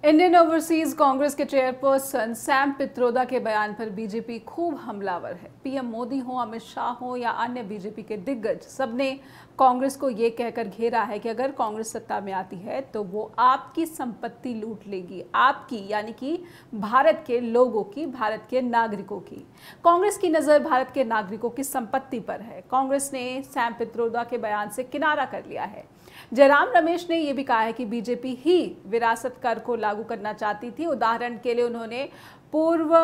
Indian overseas Congress के chairperson Sam Pitroda के बयान पर बीजेपी खूब हमलावर है। पीएम मोदी हो, अमित शाह हो या अन्य बीजेपी के दिग्गज, सबने कांग्रेस को ये कहकर घेरा है कि अगर कांग्रेस सत्ता में आती है तो वो आपकी संपत्ति लूट लेगी, आपकी यानी कि भारत के लोगों की, भारत के नागरिकों की। कांग्रेस की नज़र भारत के नागरिकों की संपत्ति पर है। कांग्रेस ने सैम पित्रोदा के बयान से किनारा कर लिया है। जयराम रमेश ने यह भी कहा है कि बीजेपी ही विरासत कर को लागू करना चाहती थी। उदाहरण के लिए उन्होंने पूर्व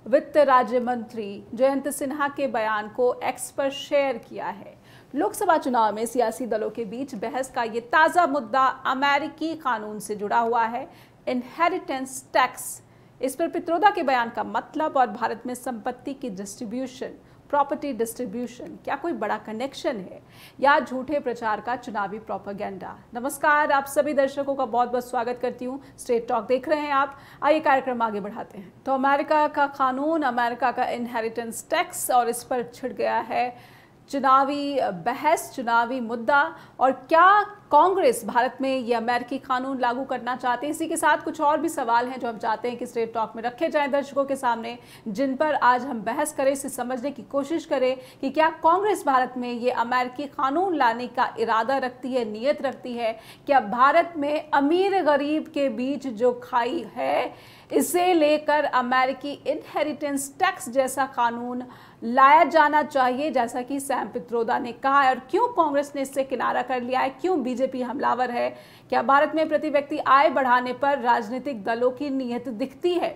वित्त राज्य मंत्री जयंत सिन्हा के बयान को एक्स पर शेयर किया है। लोकसभा चुनाव में सियासी दलों के बीच बहस का ये ताज़ा मुद्दा अमेरिकी कानून से जुड़ा हुआ है, इनहेरिटेंस टैक्स। इस पर पित्रोदा के बयान का मतलब और भारत में संपत्ति की डिस्ट्रीब्यूशन, प्रॉपर्टी डिस्ट्रीब्यूशन, क्या कोई बड़ा कनेक्शन है या झूठे प्रचार का चुनावी प्रोपेगेंडा? नमस्कार, आप सभी दर्शकों का बहुत बहुत स्वागत करती हूँ। स्ट्रेट टॉक देख रहे हैं आप। आइए कार्यक्रम आगे बढ़ाते हैं। तो अमेरिका का कानून, अमेरिका का इनहेरिटेंस टैक्स, और इस पर छिड़ गया है चुनावी बहस, चुनावी मुद्दा। और क्या कांग्रेस भारत में ये अमेरिकी कानून लागू करना चाहते हैं? इसी के साथ कुछ और भी सवाल हैं जो हम चाहते हैं कि स्ट्रेट टॉक में रखे जाएं दर्शकों के सामने, जिन पर आज हम बहस करें, इसे समझने की कोशिश करें कि क्या कांग्रेस भारत में ये अमेरिकी कानून लाने का इरादा रखती है, नीयत रखती है? क्या भारत में अमीर गरीब के बीच जो खाई है, इसे लेकर अमेरिकी इनहेरिटेंस टैक्स जैसा कानून लाया जाना चाहिए, जैसा कि सैम पित्रोदा ने कहा है? और क्यों कांग्रेस ने इससे किनारा कर लिया है? क्यों बीजेपी हमलावर है? क्या भारत में प्रति व्यक्ति आय बढ़ाने पर राजनीतिक दलों की नीयत दिखती है?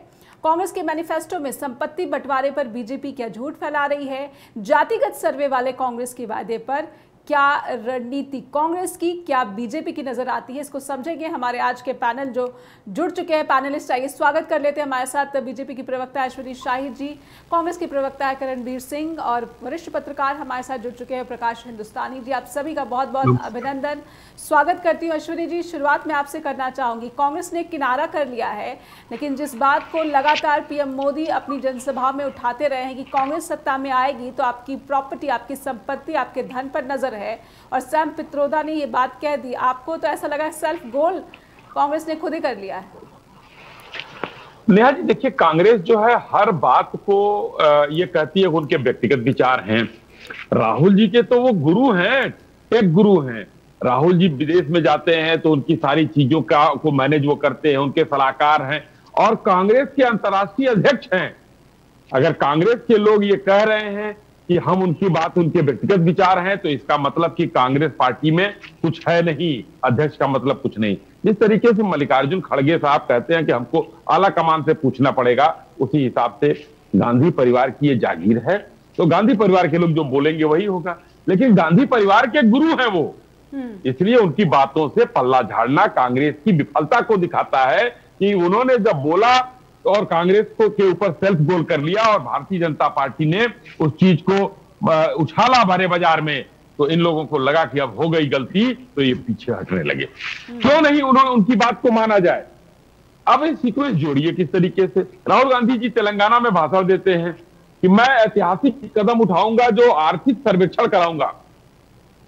कांग्रेस के मैनिफेस्टो में संपत्ति बंटवारे पर बीजेपी क्या झूठ फैला रही है? जातिगत सर्वे वाले कांग्रेस के वादे पर क्या रणनीति कांग्रेस की, क्या बीजेपी की नजर आती है? इसको समझेंगे हमारे आज के पैनल जो जुड़ चुके हैं पैनलिस्ट। आइए स्वागत कर लेते हैं हमारे साथ बीजेपी की प्रवक्ता ऐश्वर्या शाही जी, कांग्रेस की प्रवक्ता है करणवीर सिंह, और वरिष्ठ पत्रकार हमारे साथ जुड़ चुके हैं प्रकाश हिंदुस्तानी जी। आप सभी का बहुत बहुत अभिनंदन, स्वागत करती हूँ। ऐश्वर्या जी, शुरुआत में आपसे करना चाहूंगी। कांग्रेस ने किनारा कर लिया है, लेकिन जिस बात को लगातार पीएम मोदी अपनी जनसभा में उठाते रहे हैं कि कांग्रेस सत्ता में आएगी तो आपकी प्रॉपर्टी, आपकी संपत्ति, आपके धन पर नजर है, और सैम पित्रोदा ने ये बात कह दी, आपको तो ऐसा लगा सेल्फ गोल कांग्रेस ने खुद ही कर लिया है? नेहा जी, देखिए, कांग्रेस जो है हर बात को ये कहती है कि उनके व्यक्तिगत विचार हैं। राहुल जी के तो वो गुरु हैं, टेक गुरु हैं। राहुल जी विदेश में जाते हैं तो उनकी सारी चीजों को मैनेज वो करते हैं, उनके सलाहकार हैं, और कांग्रेस के अंतर्राष्ट्रीय अध्यक्ष हैं। अगर कांग्रेस के लोग ये कह रहे हैं कि हम उनकी बात, उनके व्यक्तिगत विचार हैं, तो इसका मतलब कि कांग्रेस पार्टी में कुछ है नहीं, अध्यक्ष का मतलब कुछ नहीं। जिस तरीके से मल्लिकार्जुन खड़गे साहब कहते हैं कि हमको आला कमान से पूछना पड़ेगा, उसी हिसाब से गांधी परिवार की ये जागीर है, तो गांधी परिवार के लोग जो बोलेंगे वही होगा। लेकिन गांधी परिवार के गुरु हैं वो, इसलिए उनकी बातों से पल्ला झाड़ना कांग्रेस की विफलता को दिखाता है कि उन्होंने जब बोला और कांग्रेस को के ऊपर सेल्फ गोल कर लिया और भारतीय जनता पार्टी ने उस चीज को उछाला भरे बाजार में, तो इन लोगों को लगा कि अब हो गई गलती, तो ये पीछे हटने लगे। क्यों नहीं उन्होंने उनकी बात को माना जाए? अब ये सीक्वेंस जोड़िए किस तरीके से। राहुल गांधी जी तेलंगाना में भाषण देते हैं कि मैं ऐतिहासिक कदम उठाऊंगा, जो आर्थिक सर्वेक्षण कराऊंगा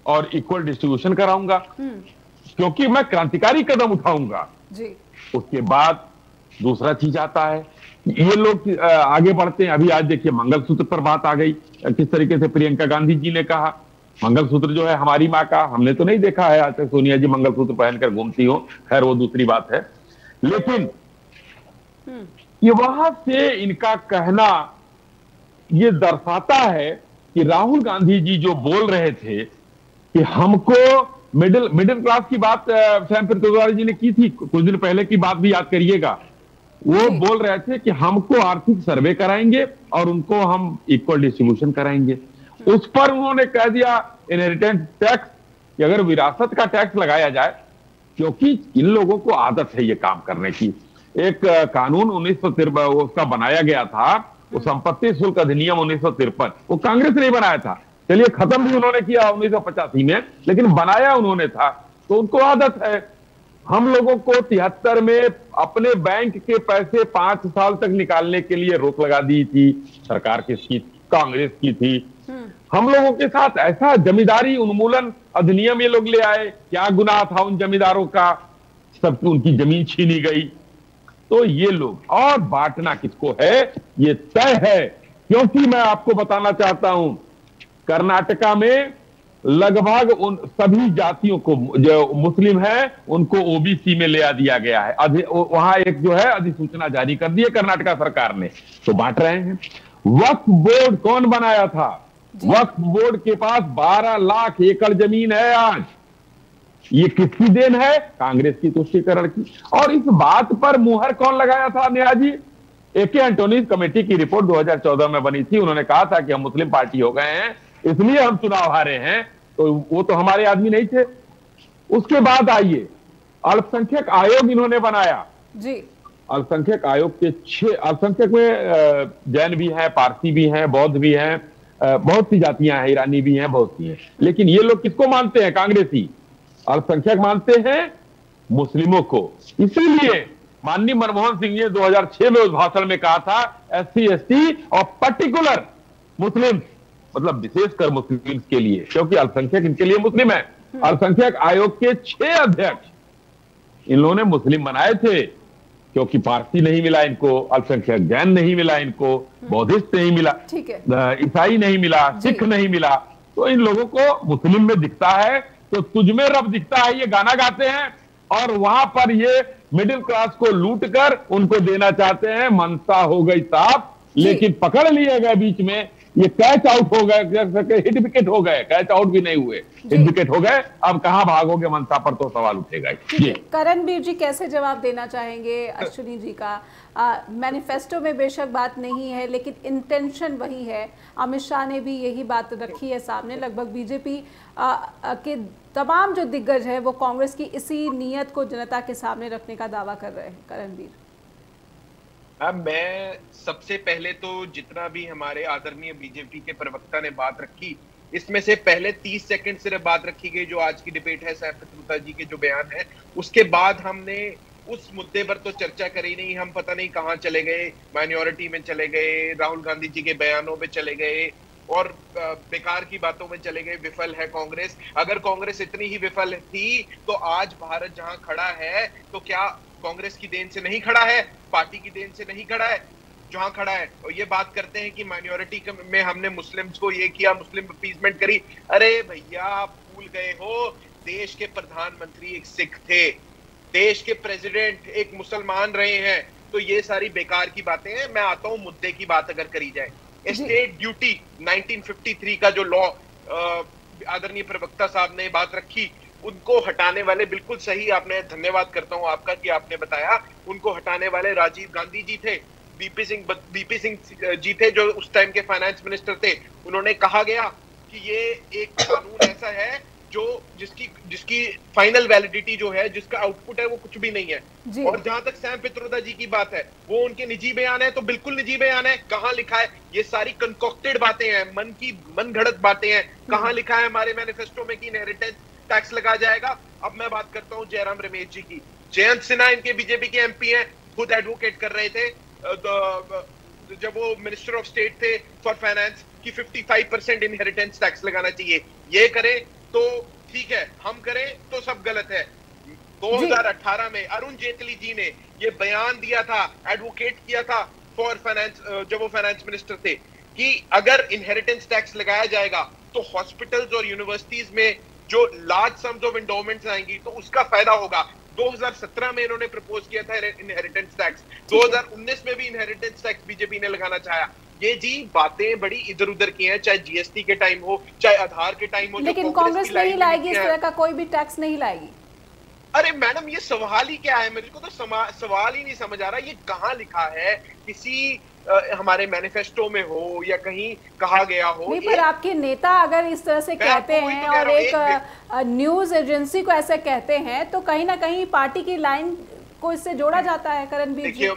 और इक्वल डिस्ट्रीब्यूशन कराऊंगा, क्योंकि मैं क्रांतिकारी कदम उठाऊंगा जी। उसके बाद दूसरा चीज आता है, ये लोग आगे बढ़ते हैं। अभी आज देखिए मंगलसूत्र पर बात आ गई, किस तरीके से प्रियंका गांधी जी ने कहा मंगलसूत्र जो है हमारी माँ का, हमने तो नहीं देखा है आज तक सोनिया जी मंगलसूत्र पहनकर घूमती हो, खैर वो दूसरी बात है। लेकिन ये वहां से इनका कहना ये दर्शाता है कि राहुल गांधी जी जो बोल रहे थे कि हमको मिडिल क्लास की बात सैम पित्रोदा जी ने की थी कुछ दिन पहले की बात भी याद करिएगा। वो बोल रहे थे कि हमको आर्थिक सर्वे कराएंगे और उनको हम इक्वल डिस्ट्रीब्यूशन कराएंगे। उस पर उन्होंने कह दिया इनहेरिटेंस टैक्स, कि अगर विरासत का टैक्स लगाया जाए, क्योंकि इन लोगों को आदत है ये काम करने की। एक कानून 1953 उसका बनाया गया था, वो संपत्ति शुल्क अधिनियम 1953, वो कांग्रेस ने बनाया था। चलिए खत्म भी उन्होंने किया 1985 में, लेकिन बनाया उन्होंने था। तो उनको आदत है। हम लोगों को 73 में अपने बैंक के पैसे 5 साल तक निकालने के लिए रोक लगा दी थी, सरकार किसकी? कांग्रेस की थी। हम लोगों के साथ ऐसा जमींदारी उन्मूलन अधिनियम ये लोग ले आए, क्या गुनाह था उन जमींदारों का? सब उनकी जमीन छीनी गई। तो ये लोग, और बांटना किसको है ये तय है, क्योंकि मैं आपको बताना चाहता हूं कर्नाटका में लगभग उन सभी जातियों को जो मुस्लिम है उनको ओबीसी में ले आ दिया गया है। वहां एक जो है अधिसूचना जारी कर दी है कर्नाटका सरकार ने, तो बांट रहे हैं। वक्फ बोर्ड कौन बनाया था? वक्फ बोर्ड के पास 12 लाख एकड़ जमीन है आज। ये किसकी देन है? कांग्रेस की तुष्टीकरण की। और इस बात पर मुहर कौन लगाया था नेहा जी? एके एंटोनी कमेटी की रिपोर्ट 2014 में बनी थी। उन्होंने कहा था कि हम मुस्लिम पार्टी हो गए हैं इसलिए हम चुनाव हारे हैं, तो वो तो हमारे आदमी नहीं थे। उसके बाद आइए अल्पसंख्यक आयोग इन्होंने बनाया जी। अल्पसंख्यक आयोग के 6 अल्पसंख्यक में जैन भी हैं, पारसी भी हैं, बौद्ध भी हैं, बहुत सी जातियां हैं, ईरानी भी हैं, बहुत सी हैं। लेकिन ये लोग किसको मानते हैं? कांग्रेसी अल्पसंख्यक मानते हैं मुस्लिमों को। इसीलिए माननीय मनमोहन सिंह ने 2006 में उस भाषण में कहा था एससी एसटी और पर्टिकुलर मुस्लिम, मतलब विशेषकर मुस्लिम के लिए, क्योंकि अल्पसंख्यक इनके लिए मुस्लिम है। अल्पसंख्यक आयोग के 6 अध्यक्ष इन लोगों ने मुस्लिम बनाए थे, क्योंकि पारसी नहीं मिला इनको, अल्पसंख्यक जैन नहीं मिला इनको, बौद्धिस्ट नहीं मिला, ईसाई नहीं मिला, सिख नहीं मिला, तो इन लोगों को मुस्लिम में दिखता है तो तुझ में रब दिखता है, ये गाना गाते हैं। और वहां पर ये मिडिल क्लास को लूट कर उनको देना चाहते हैं। मनसा हो गई साफ, लेकिन पकड़ लिए गए बीच में, ये कैच आउट हो गए, हिट विकेट हो गए, कैच आउट भी नहीं हुए, हिट विकेट हो गए। अब कहां भागोगे मनसा पर, तो सवाल उठेगा। करणबीर जी कैसे जवाब देना चाहेंगे अश्विनी जी का? मैनिफेस्टो में बेशक बात नहीं है, लेकिन इंटेंशन वही है। अमित शाह ने भी यही बात रखी है सामने। लगभग बीजेपी के तमाम जो दिग्गज है वो कांग्रेस की इसी नीयत को जनता के सामने रखने का दावा कर रहे हैं। करणबीर, मैं सबसे पहले तो जितना भी हमारे आदरणीय बीजेपी के प्रवक्ता ने बात रखी, इसमें से पहले 30 सेकंड सिर्फ बात रखी गई जो आज की डिबेट है, सैम पित्रोदा जी के जो बयान है, उसके बाद हमने उस मुद्दे पर तो चर्चा करी नहीं। हम पता नहीं कहां चले गए, माइनॉरिटी में चले गए, राहुल गांधी जी के बयानों में चले गए और बेकार की बातों में चले गए। विफल है कांग्रेस। अगर कांग्रेस इतनी ही विफल थी तो आज भारत जहां खड़ा है, तो क्या कांग्रेस की देन से नहीं खड़ा है, पार्टी की देन से नहीं खड़ा है जहां खड़ा है? और ये बात करते हैं कि माइनॉरिटी में हमने मुस्लिम्स को ये किया, मुस्लिम अपीसमेंट करी। अरे भैया, आप भूल गए हो, देश के प्रधानमंत्री एक सिख थे, देश के प्रेसिडेंट एक मुसलमान रहे हैं। तो ये सारी बेकार की बातें हैं। मैं आता हूं मुद्दे की बात अगर करी जाए, स्टेट ड्यूटी 1953 का जो लॉ आदरणीय प्रवक्ता साहब ने बात रखी, उनको हटाने वाले, बिल्कुल सही, आपने, धन्यवाद करता हूं आपका कि आपने बताया, उनको हटाने वाले राजीव गांधी जी थे, बीपी सिंह जी थे जो उस टाइम के फाइनेंस मिनिस्टर थे। उन्होंने कहा गया कि ये एक कानून ऐसा है जो जिसकी फाइनल वैलिडिटी जो है, जिसका आउटपुट है, वो कुछ भी नहीं है। और जहां तक सैम पित्रोदा जी की बात है, वो उनके निजी बयान है, तो बिल्कुल निजी बयान है। कहां लिखा है? ये सारी कंकॉक्टेड बातें हैं, मन घड़त बातें हैं। कहां लिखा है हमारे मैनिफेस्टो में कि इनहेरिटेंस टैक्स लगा जाएगा? अब मैं बात करता हूं जयराम रमेश जी की। जयंत सिन्हा इनके बीजेपी के एमपी हैं, खुद एडवोकेट कर रहे थे जब वो मिनिस्टर ऑफ स्टेट थे फॉर फाइनेंस कि 55% इनहेरिटेंस टैक्स लगाना चाहिए। ये करें तो ठीक है, हम करें तो सब गलत है। 2018 में अरुण जेटली जी ने ये बयान दिया था, एडवोकेट किया था फॉर फाइनेंस, जब वो फाइनेंस मिनिस्टर थे, कि अगर इनहेरिटेंस टैक्स लगाया जाएगा तो हॉस्पिटल्स और यूनिवर्सिटीज में जो लार्ज सम्स ऑफ एंडोमेंट्स आएंगी तो उसका फायदा होगा। 2017 में इन्होंने प्रपोज किया था इनहेरिटेंस टैक्स, 2019 में भी इनहेरिटेंस टैक्स बीजेपी ने लगाना चाहा। ये जी बातें बड़ी इधर उधर की हैं, चाहे जीएसटी के टाइम हो, चाहे आधार के टाइम हो, लेकिन कांग्रेस नहीं लाएगी, इस तरह का कोई भी टैक्स नहीं लाएगी। अरे मैडम, ये सवाल ही क्या है? मेरे को तो सवाल ही नहीं समझ आ रहा। ये कहाँ लिखा है? किसी हमारे मैनिफेस्टो में हो या कहीं कहा गया हो? नहीं, पर आपके नेता अगर इस तरह से कहते हैं और एक न्यूज एजेंसी को ऐसे कहते हैं, तो कहीं ना कहीं पार्टी की लाइन को इससे जोड़ा जाता है। करणबीर जी,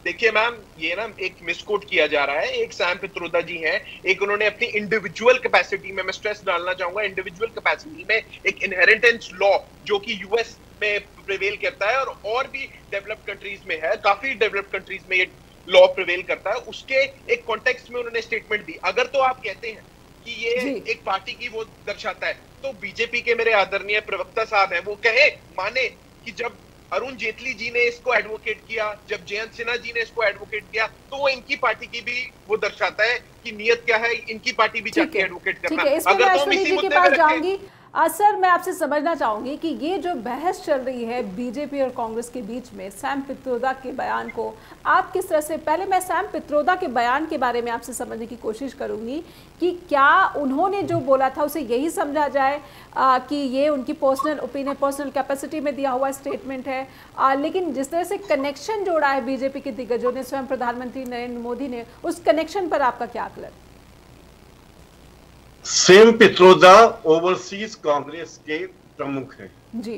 देखिए मैम, ये ना एक मिसकोट किया जा रहा है। एक सैम पित्रोदा जी हैं, एक उन्होंने अपनी इंडिविजुअल कैपेसिटी में, मैं स्ट्रेस डालना चाहूंगा, इंडिविजुअल कैपेसिटी में एक इनहेरिटेंस लॉ जो कि यूएस में प्रिवेल करता है और भी डेवलप्ड कंट्रीज में है, काफी डेवलप्ड कंट्रीज में ये लॉ प्रिवेल करता है, उसके एक कॉन्टेक्स्ट में उन्होंने स्टेटमेंट दी। अगर तो आप कहते हैं कि ये एक पार्टी की वो दर्शाता है, तो बीजेपी के मेरे आदरणीय प्रवक्ता साहब हैं, वो कहे, माने कि जब अरुण जेटली जी ने इसको एडवोकेट किया, जब जयंत सिन्हा जी ने इसको एडवोकेट किया, तो वो इनकी पार्टी की भी वो दर्शाता है कि नियत क्या है, इनकी पार्टी भी चाहती है एडवोकेट करना। अगर मैं अश्विनी जी के पास जाऊंगी, सर मैं आपसे समझना चाहूंगी कि ये जो बहस चल रही है बीजेपी और कांग्रेस के बीच में सैम पित्रोदा के बयान को आप किस तरह से, पहले मैं सैम पित्रोदा के बयान के बारे में आपसे समझने की कोशिश करूंगी कि क्या उन्होंने जो बोला था उसे यही समझा जाए कि ये उनकी पर्सनल ओपिनियन, पर्सनल कैपेसिटी में दिया हुआ स्टेटमेंट है, लेकिन जिस तरह से कनेक्शन जोड़ा है बीजेपी के दिग्गजों ने, स्वयं प्रधानमंत्री नरेंद्र मोदी ने, उस कनेक्शन पर आपका क्या आकलन? सैम पित्रोदा ओवरसीज कांग्रेस के प्रमुख हैं जी।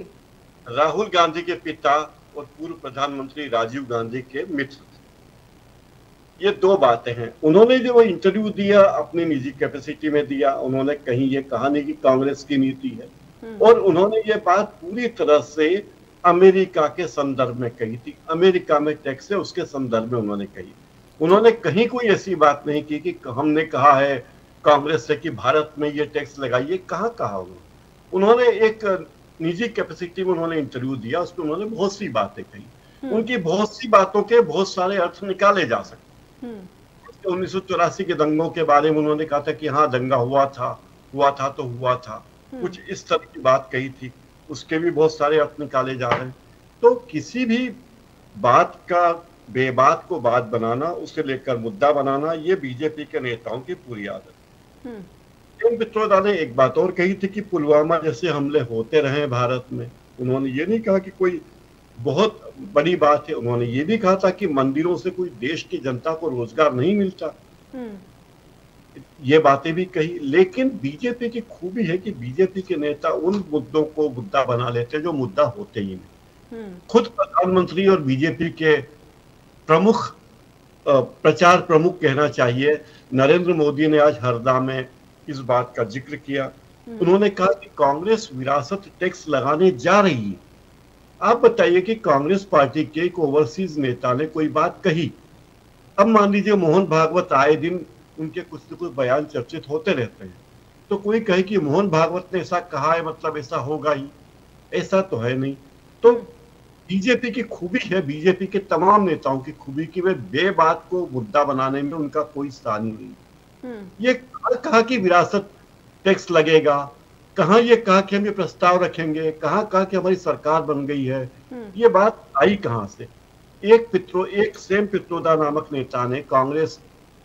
राहुल गांधी के पिता और पूर्व प्रधानमंत्री राजीव गांधी के मित्र। ये दो बातें हैं। उन्होंने जो इंटरव्यू दिया अपनी निजी कैपेसिटी में दिया, उन्होंने कहीं ये कहा नहीं कि कांग्रेस की नीति है, और उन्होंने ये बात पूरी तरह से अमेरिका के संदर्भ में कही थी। अमेरिका में टैक्स है उसके संदर्भ में उन्होंने कही। उन्होंने कहीं कोई ऐसी बात नहीं की कि हमने कहा है कांग्रेस से कि भारत में ये टैक्स लगाइए, कहाँ कहा उन्होंने एक निजी कैपेसिटी में उन्होंने इंटरव्यू दिया, उसमें उन्होंने बहुत सी बातें कही। उनकी बहुत सी बातों के बहुत सारे अर्थ निकाले जा सकते। 1984 के दंगों के बारे में उन्होंने कहा था कि हाँ दंगा हुआ था तो हुआ था, कुछ इस तरह की बात कही थी, उसके भी बहुत सारे अर्थ निकाले जा रहे हैं। तो किसी भी बात का बेबात को बात बनाना, उसे लेकर मुद्दा बनाना, ये बीजेपी के नेताओं की पूरी आदत। सैम पित्रोदा ने एक बात और कही थी कि पुलवामा जैसे हमले होते रहे भारत में। उन्होंने ये नहीं कहा कि कोई बहुत बड़ी बात है, उन्होंने ये भी कहा था कि मंदिरों से कोई देश की जनता को रोजगार नहीं मिलता। ये बातें भी कही। लेकिन बीजेपी की खूबी है कि बीजेपी के नेता उन मुद्दों को मुद्दा बना लेते हैं जो मुद्दा होते ही नहीं। खुद प्रधानमंत्री और बीजेपी के प्रमुख प्रचार प्रमुख कहना चाहिए नरेंद्र मोदी ने आज हरदा में इस बात का जिक्र किया। उन्होंने कहा कि कांग्रेस विरासत टैक्स लगाने जा रही है। आप बताइए कि कांग्रेस पार्टी के एक ओवरसीज नेता ने कोई बात कही। अब मान लीजिए मोहन भागवत आए दिन उनके कुछ न कुछ बयान चर्चित होते रहते हैं, तो कोई कहे कि मोहन भागवत ने ऐसा कहा है मतलब ऐसा होगा ही, ऐसा तो है नहीं। तो बीजेपी की खूबी है, बीजेपी के तमाम नेताओं की खूबी कि वे बेबात को मुद्दा बनाने में उनका कोई स्थान नहीं। ये कहा कि विरासत टैक्स लगेगा, कहाँ ये कहा कि हम ये प्रस्ताव रखेंगे, कहाँ कहा कि हमारी सरकार बन गई है, ये बात आई कहाँ से? एक सैम पित्रोदा नामक नेता ने, कांग्रेस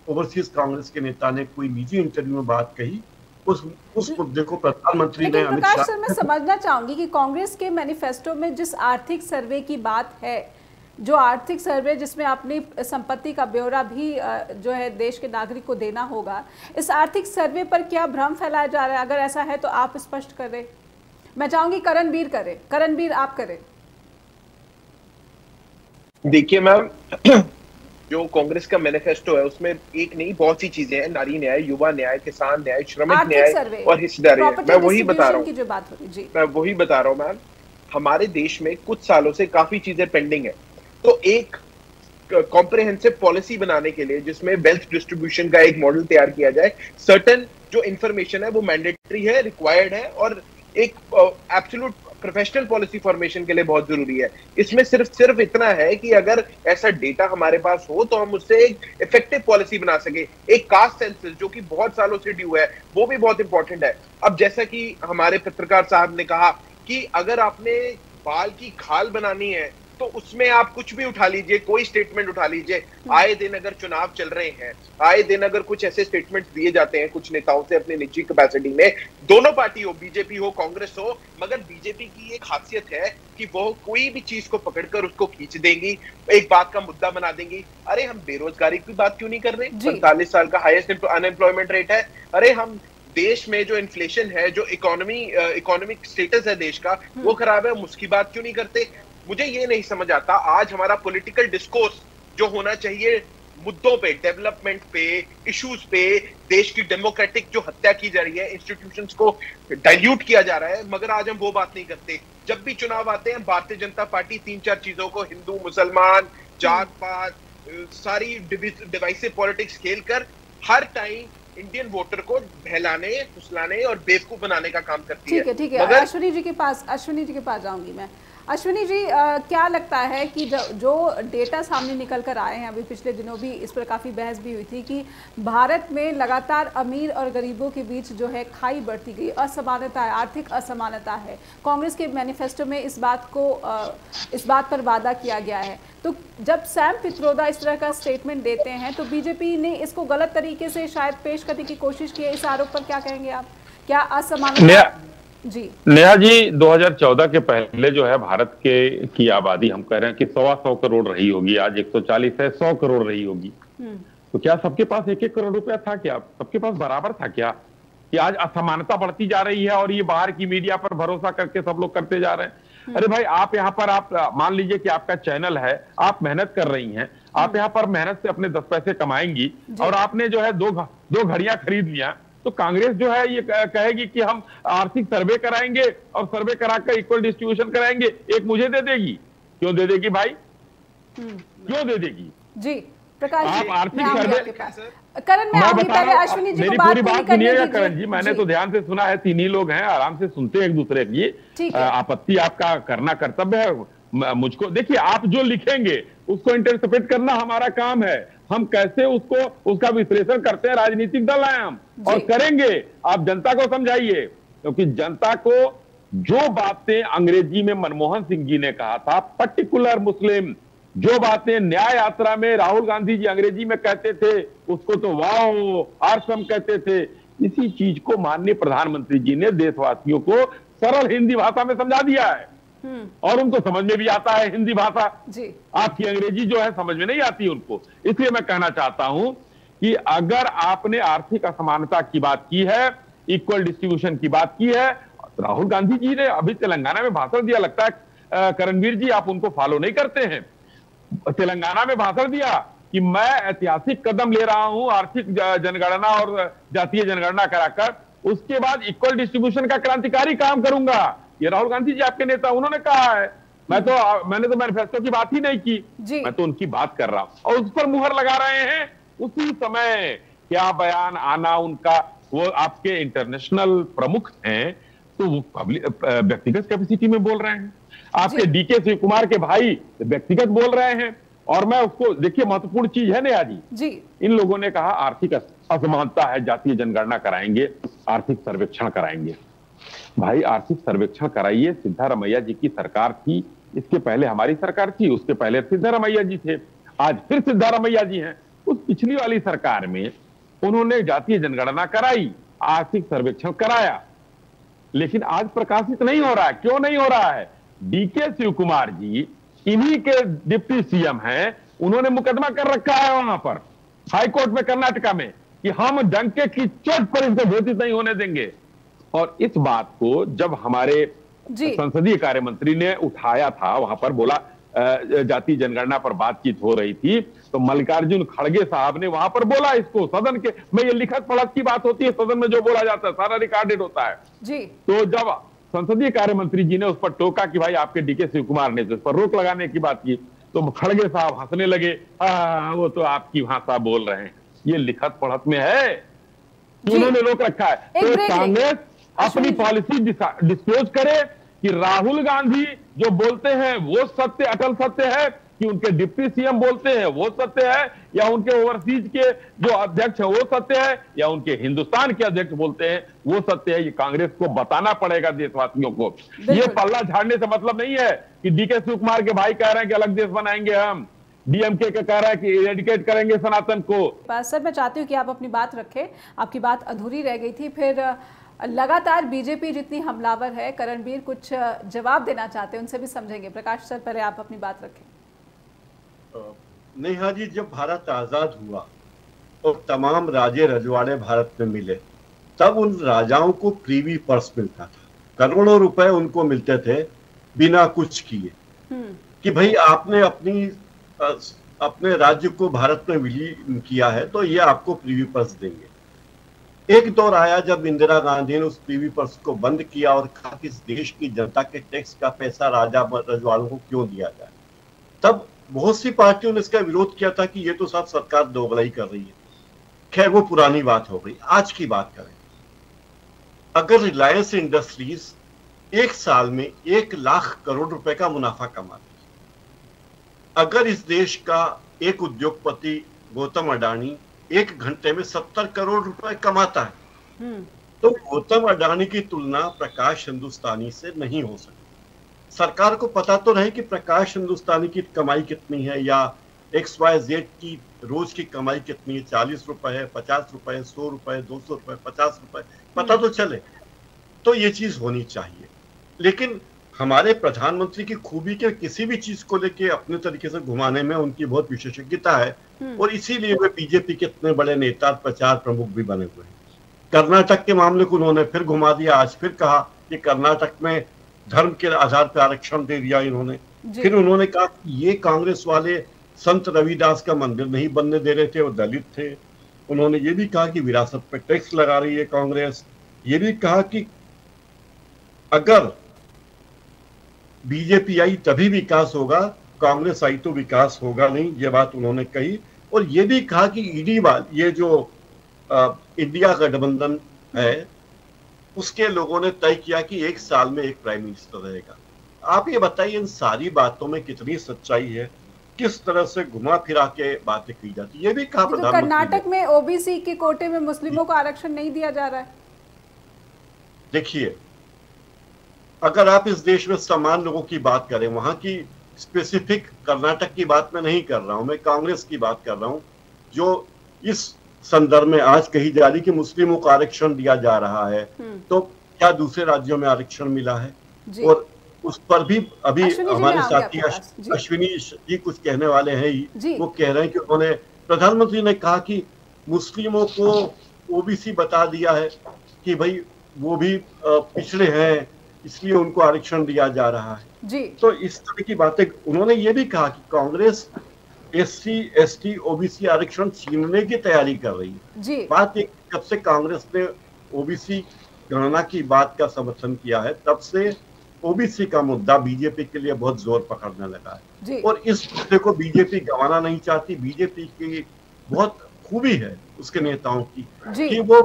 ओवरसीज कांग्रेस के नेता ने कोई निजी इंटरव्यू में बात कही, उस मुद्दे को प्रधानमंत्री ने अमित शाह। सर मैं समझना चाहूंगी कि कांग्रेस के मैनिफेस्टो में जिस आर्थिक सर्वे की बात है, जो आर्थिक सर्वे जिसमें अपनी संपत्ति का ब्यौरा भी जो है देश के नागरिक को देना होगा, इस आर्थिक सर्वे पर क्या भ्रम फैलाया जा रहा है? अगर ऐसा है तो आप स्पष्ट करें। मैं चाहूंगी करणबीर आप करें। देखिए मैम, जो कांग्रेस का मैनिफेस्टो है उसमें एक नहीं बहुत सी चीजें हैं, नारी न्याय, युवा न्याय, किसान न्याय, श्रमिक न्याय और हिस्सेदारी। मैं वही बता रहा हूँ मैम, हमारे देश में कुछ सालों से काफी चीजें पेंडिंग है। तो एक कॉम्प्रिहेंसिव पॉलिसी बनाने के लिए जिसमें वेल्थ डिस्ट्रीब्यूशन का एक मॉडल तैयार किया जाए, सर्टेन जो इंफॉर्मेशन है वो मैंडेटरी है, रिक्वायर्ड है, और एक एब्सोल्यूट प्रोफेशनल पॉलिसी फॉर्मेशन के लिए बहुत जरूरी है। इसमें सिर्फ इतना है कि अगर ऐसा डेटा हमारे पास हो तो हम उससे एक इफेक्टिव पॉलिसी बना सके। एक कास्ट सेंसस जो कि बहुत सालों से ड्यू है, वो भी बहुत इंपॉर्टेंट है। अब जैसा कि हमारे पत्रकार साहब ने कहा कि अगर आपने बाल की खाल बनानी है तो उसमें आप कुछ भी उठा लीजिए, कोई स्टेटमेंट उठा लीजिए। आए दिन अगर चुनाव चल रहे हैं, आए दिन अगर कुछ ऐसे स्टेटमेंट्स दिए जाते हैं कुछ नेताओं से अपनी निजी कैपेसिटी में, दोनों पार्टी हो, बीजेपी हो कांग्रेस हो, मगर बीजेपी की एक खासियत है कि वो कोई भी चीज को पकड़कर उसको खींच देंगी, एक बात का मुद्दा बना देंगी। अरे हम बेरोजगारी की बात क्यों नहीं कर रहे? 45 साल का हाईएस्ट अनएम्प्लॉयमेंट रेट है। अरे हम देश में जो इन्फ्लेशन है, जो इकोनॉमिक स्टेटस है देश का, वो खराब है, हम उसकी बात क्यों नहीं करते? मुझे ये नहीं समझ आता आज हमारा पॉलिटिकल डिस्कोर्स जो होना चाहिए मुद्दों पे, डेवलपमेंट पे, इश्यूज पे, देश की डेमोक्रेटिक जो हत्या की जा रही है, इंस्टीट्यूशंस को डाइल्यूट किया जा रहा है, मगर आज हम वो बात नहीं करते। जब भी चुनाव आते हैं भारतीय जनता पार्टी 3-4 चीजों को, हिंदू मुसलमान, जात पात, सारी डिवाइसिव पॉलिटिक्स खेलकर हर टाइम इंडियन वोटर को बहलाने, फुसलाने और बेवकूफ बनाने का काम करती है। ठीक है, अश्विनी जी के पास जाऊंगी मैं। अश्विनी जी, क्या लगता है कि जो डेटा सामने निकल कर आए हैं, अभी पिछले दिनों भी इस पर काफ़ी बहस भी हुई थी कि भारत में लगातार अमीर और गरीबों के बीच जो है खाई बढ़ती गई, असमानता है, आर्थिक असमानता है। कांग्रेस के मैनिफेस्टो में इस बात पर वादा किया गया है। तो जब सैम पित्रोदा इस तरह का स्टेटमेंट देते हैं तो बीजेपी ने इसको गलत तरीके से शायद पेश करने की कोशिश की है। इस आरोप पर क्या कहेंगे आप? क्या असमानता जी? नेहा जी, 2014 के पहले जो है भारत की आबादी हम कह रहे हैं कि 125 करोड़ रही होगी, आज 140 है, 100 करोड़ रही होगी। तो क्या सबके पास 1-1 करोड़ रुपया था? क्या सबके पास बराबर था? क्या कि आज असमानता बढ़ती जा रही है और ये बाहर की मीडिया पर भरोसा करके सब लोग करते जा रहे हैं? अरे भाई, आप यहाँ पर आप मान लीजिए कि आपका चैनल है, आप मेहनत कर रही हैं, आप यहाँ पर मेहनत से अपने 10 पैसे कमाएंगी और आपने जो है दो घड़ियां खरीद लिया, तो कांग्रेस जो है ये कहेगी कि हम आर्थिक सर्वे कराएंगे और सर्वे कराकर इक्वल डिस्ट्रीब्यूशन कराएंगे, एक मुझे दे देगी। क्यों दे देगी भाई? क्यों दे देगी? जी प्रकाश जी, आप आर्थिक सर्वे करण, मैं आऊंगी, पहले अश्विनी जी को बात पूरी बात सुनिएगा करण जी, मैंने तो ध्यान से सुना है, 3 ही लोग हैं, आराम से सुनते हैं एक दूसरे की। आपत्ति आपका करना कर्तव्य है। मुझको देखिए, आप जो लिखेंगे उसको इंटरप्रेट करना हमारा काम है। हम कैसे उसका विश्लेषण करते हैं, राजनीतिक दल हैं हम, और करेंगे। आप जनता को समझाइए, क्योंकि जनता को जो बातें अंग्रेजी में मनमोहन सिंह जी ने कहा था, पर्टिकुलर मुस्लिम, जो बातें न्याय यात्रा में राहुल गांधी जी अंग्रेजी में कहते थे, उसको तो वाओ आसम कहते थे। इसी चीज को माननीय प्रधानमंत्री जी ने देशवासियों को सरल हिंदी भाषा में समझा दिया है और उनको समझ में भी आता है हिंदी भाषा जी। आपकी अंग्रेजी जो है समझ में नहीं आती उनको। इसलिए मैं कहना चाहता हूं कि अगर आपने आर्थिक असमानता की बात की है, इक्वल डिस्ट्रीब्यूशन की बात की है, राहुल गांधी जी ने अभी तेलंगाना में भाषण दिया, लगता है करणवीर जी आप उनको फॉलो नहीं करते हैं। तेलंगाना में भाषण दिया कि मैं ऐतिहासिक कदम ले रहा हूं आर्थिक जनगणना और जातीय जनगणना कराकर, उसके बाद इक्वल डिस्ट्रीब्यूशन का क्रांतिकारी काम करूंगा। ये राहुल गांधी जी आपके नेता, उन्होंने कहा है। मैंने तो मैनिफेस्टो की बात ही नहीं की, मैं तो उनकी बात कर रहा हूं और उस पर मुहर लगा रहे हैं। उसी समय क्या बयान आना उनका, वो आपके इंटरनेशनल प्रमुख हैं, तो वो व्यक्तिगत कैपेसिटी में बोल रहे हैं। आपके डीके शिव कुमार के भाई व्यक्तिगत बोल रहे हैं। और मैं उसको देखिए, महत्वपूर्ण चीज है नया जी, इन लोगों ने कहा आर्थिक असमानता है, जातीय जनगणना कराएंगे, आर्थिक सर्वेक्षण कराएंगे। भाई आर्थिक सर्वेक्षण कराइए, सिद्धारमैया जी की सरकार थी, इसके पहले हमारी सरकार थी, उसके पहले सिद्धारमैया जी थे, आज फिर सिद्धारमैया जी हैं। उस पिछली वाली सरकार में उन्होंने जातीय जनगणना कराई, आर्थिक सर्वेक्षण कराया, लेकिन आज प्रकाशित नहीं हो रहा है। क्यों नहीं हो रहा है? डीके शिव कुमार जी इन्हीं के डिप्टी सीएम हैं, उन्होंने मुकदमा कर रखा है वहां पर हाईकोर्ट में कर्नाटका में कि हम डंके की चोट पर इनसे घोषित नहीं होने देंगे। और इस बात को जब हमारे संसदीय कार्य मंत्री ने उठाया था, वहां पर बोला जातीय जनगणना पर बातचीत हो रही थी, तो मल्लिकार्जुन खड़गे साहब ने वहां पर बोला इसको सदन के में, ये लिखत पढ़त की बात होती है, सदन में जो बोला जाता है सारा रिकॉर्डेड होता है जी। तो जब संसदीय कार्य मंत्री जी ने उस पर टोका कि भाई आपके डीके शिव कुमार ने उस पर रोक लगाने की बात की, तो खड़गे साहब हंसने लगे, वो तो आपकी भाषा बोल रहे हैं, ये लिखत पढ़त में है, उन्होंने रोक रखा है। तो कांग्रेस अपनी पॉलिसी डिस्क्लोज करे कि राहुल गांधी जो बोलते हैं वो सत्य, अटल सत्य है, कि उनके डिप्टी सीएम बोलते हैं वो सत्य है, या उनके ओवरसीज के जो अध्यक्ष है वो सत्य है, या उनके हिंदुस्तान के अध्यक्ष बोलते हैं वो सत्य है। ये कांग्रेस को बताना पड़ेगा देशवासियों को। ये पल्ला झाड़ने से मतलब नहीं है कि डीके शिव कुमार के भाई कह रहे हैं कि अलग देश बनाएंगे हम, डीएमके का कह रहा है कि इरेडिकेट करेंगे सनातन को। सर मैं चाहती हूँ कि आप अपनी बात रखें, आपकी बात अधूरी रह गई थी। फिर लगातार बीजेपी जितनी हमलावर है, करणवीर कुछ जवाब देना चाहते हैं, उनसे भी समझेंगे। प्रकाश सर पहले आप अपनी बात रखें। नेहा जी, जब भारत आजाद हुआ और तमाम राजे रजवाड़े भारत में मिले, तब उन राजाओं को प्रीवी पर्स मिलता था, करोड़ों रुपए उनको मिलते थे बिना कुछ किए, कि भाई आपने अपने राज्य को भारत में विलीन किया है तो ये आपको प्रीवी पर्स देंगे। एक दौर आया जब इंदिरा गांधी ने उस प्रीवी पर्स को बंद किया और कहा कि इस देश की जनता के टैक्स का पैसा राजा रजवाड़ों को क्यों दिया जाए। तब बहुत सी पार्टियों ने इसका विरोध किया था कि ये तो साथ सरकार दोगलाई कर रही है। खैर वो पुरानी बात हो गई, आज की बात करें। अगर रिलायंस इंडस्ट्रीज एक साल में 1 लाख करोड़ रुपए का मुनाफा कमाती, अगर इस देश का एक उद्योगपति गौतम अडानी 1 घंटे में 70 करोड़ रुपए कमाता है, तो गौतम अडानी की तुलना प्रकाश हिंदुस्तानी से नहीं हो सकती। सरकार को पता तो रहे कि प्रकाश हिंदुस्तानी की कमाई कितनी है या XYZ की रोज की कमाई कितनी है, 40 रुपए है, 50 रुपए है, 100 रुपए, 200 रुपए, 50 रुपए, पता तो चले। तो ये चीज होनी चाहिए। लेकिन हमारे प्रधानमंत्री की खूबी के किसी भी चीज को लेके अपने तरीके से घुमाने में उनकी बहुत विशेषज्ञता है, और इसीलिए वे बीजेपी के इतने बड़े नेता, प्रचार प्रमुख भी बने हुए हैं। कर्नाटक के मामले को उन्होंने फिर घुमा दिया, आज फिर कहा कि कर्नाटक में धर्म के आधार पर आरक्षण दे दिया इन्होंने। फिर उन्होंने कहा कि ये कांग्रेस वाले संत रविदास का मंदिर नहीं बनने दे रहे थे, वो दलित थे। उन्होंने ये भी कहा कि विरासत पे टैक्स लगा रही है कांग्रेस। ये भी कहा कि अगर बीजेपी आई तभी विकास होगा, कांग्रेस आई तो विकास होगा नहीं, ये बात उन्होंने कही। और ये भी कहा कि ईडी ये जो इंडिया गठबंधन है उसके लोगों ने तय किया कि 1 साल में 1 प्राइम मिनिस्टर रहेगा। आप ये बताइए इन सारी बातों में कितनी सच्चाई है, किस तरह से घुमा फिरा के बातें की जाती है। ये भी कहा प्रधानमंत्री, कर्नाटक में ओबीसी के कोटे में मुस्लिमों को आरक्षण नहीं दिया जा रहा है। देखिए, अगर आप इस देश में समान लोगों की बात करें, वहां की स्पेसिफिक कर्नाटक की बात मैं नहीं कर रहा हूं, मैं कांग्रेस की बात कर रहा हूं, जो इस संदर्भ में आज कही जा रही कि मुस्लिमों को आरक्षण दिया जा रहा है, तो क्या दूसरे राज्यों में आरक्षण मिला है? और उस पर भी अभी हमारे साथी अश्विनी जी कुछ कहने वाले हैं ही, वो कह रहे हैं कि उन्होंने, प्रधानमंत्री ने कहा कि मुस्लिमों को ओबीसी बता दिया है कि भाई वो भी पिछड़े हैं, इसलिए उनको आरक्षण दिया जा रहा है जी। तो इस तरह की बातें उन्होंने ये भी कहा कि कांग्रेस SC ST OBC आरक्षण छीनने की तैयारी कर रही है जी। बात एक, जब से कांग्रेस ने OBC गणना की बात का समर्थन किया है तब से OBC का मुद्दा बीजेपी के लिए बहुत जोर पकड़ने लगा है और इस मुद्दे को बीजेपी गंवाना नहीं चाहती। बीजेपी की बहुत खूबी है उसके नेताओं की कि वो